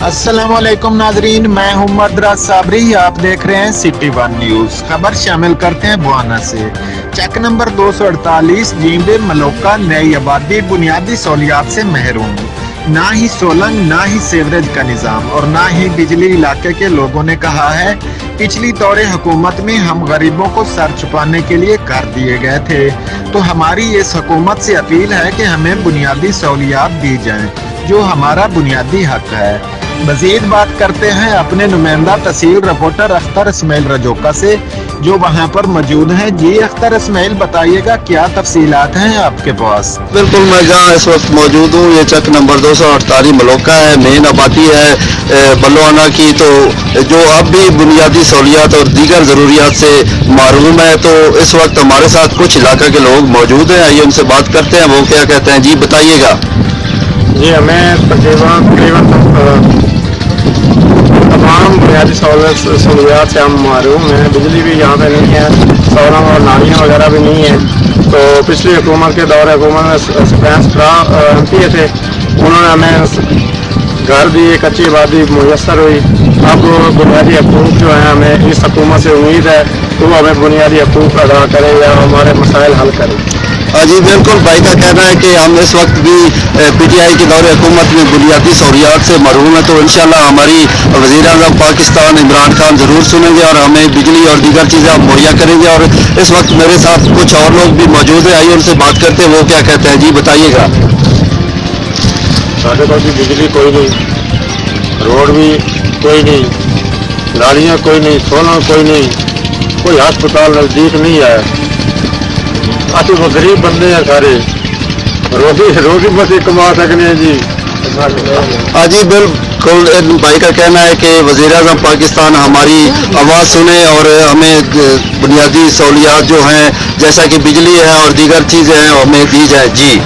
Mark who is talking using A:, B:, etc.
A: अस्सलामुअलैकुम नाजरीन, मैं हूं मदराज साबरी। आप देख रहे हैं सिटी वन न्यूज। खबर शामिल करते हैं बुआना से। चेक नंबर 248 जींबे मलोका नई आबादी बुनियादी सहूलियात से महरूम। ना ही सोलंग, ना ही सीवरेज का निजाम और ना ही बिजली। इलाके के लोगों ने कहा है, पिछली दौरे हुकूमत में हम गरीबों को सर छुपाने के लिए कर दिए गए थे, तो हमारी इस हुकूमत से अपील है कि हमें बुनियादी सहूलियात दी जाएं, जो हमारा बुनियादी हक है। मजीद बात करते हैं अपने नुमाइंदा तहसील रिपोर्टर अख्तर इस्माइल रजोका से, जो वहां पर मौजूद हैं। जी अख्तर इस्माइल, बताइएगा क्या तफसीलात हैं आपके पास?
B: बिल्कुल, मैं जहाँ इस वक्त मौजूद हूँ, ये चक नंबर 248 मलोका है, मेन आबादी है बलवाना की, तो जो अब भी बुनियादी सहूलियात और दीगर ज़रूरियात से महरूम है। तो इस वक्त हमारे साथ कुछ इलाका के लोग मौजूद हैं, आइए उनसे बात करते हैं, वो क्या कहते हैं। जी बताइएगा।
C: जी, हमें तकरीबन तमाम बुनियादी सहूलियात से हम महरूम हैं। बिजली भी यहाँ पे नहीं है, सोलर और नालियाँ वगैरह भी नहीं है। तो पिछली हुकूमत के दौर हुकूमत में स्पेंस किए थे, उन्होंने हमें घर दिए, कच्ची आबादी मुयसर हुई। अब बुनियादी हकूक़ जो हैं, हमें इस हुकूमत से उम्मीद है कि वो हमें बुनियादी हकूक़ अदा करे या हमारे मसाइल हल करे।
B: जी बिल्कुल, भाई का कहना है कि हम इस वक्त भी पीटीआई के दौरे हुकूमत में बुनियादी सहूलियात से महरूम है। तो इंशाल्लाह हमारी वज़ीर आज़म पाकिस्तान इमरान खान ज़रूर सुनेंगे और हमें बिजली और दीगर चीज़ें आप मुहैया करेंगे। और इस वक्त मेरे साथ कुछ और लोग भी मौजूद हैं, आइए उनसे बात करते हैं, वो क्या कहते हैं। जी बताइएगा।
C: साढ़े पास बिजली कोई नहीं, रोड भी कोई नहीं, नालियाँ कोई नहीं, सोलर कोई नहीं, कोई अस्पताल नज़दीक नहीं है। अति वो गरीब बंदे हैं सारे, रोटी बस ही कमा सकते हैं जी।
B: जी बिल्कुल, भाई का कहना है कि वज़ीर आज़म पाकिस्तान हमारी आवाज़ सुने और हमें बुनियादी सहूलियात जो हैं, जैसा कि बिजली है और दीगर चीज़ें हैं, हमें दी जाए। जी।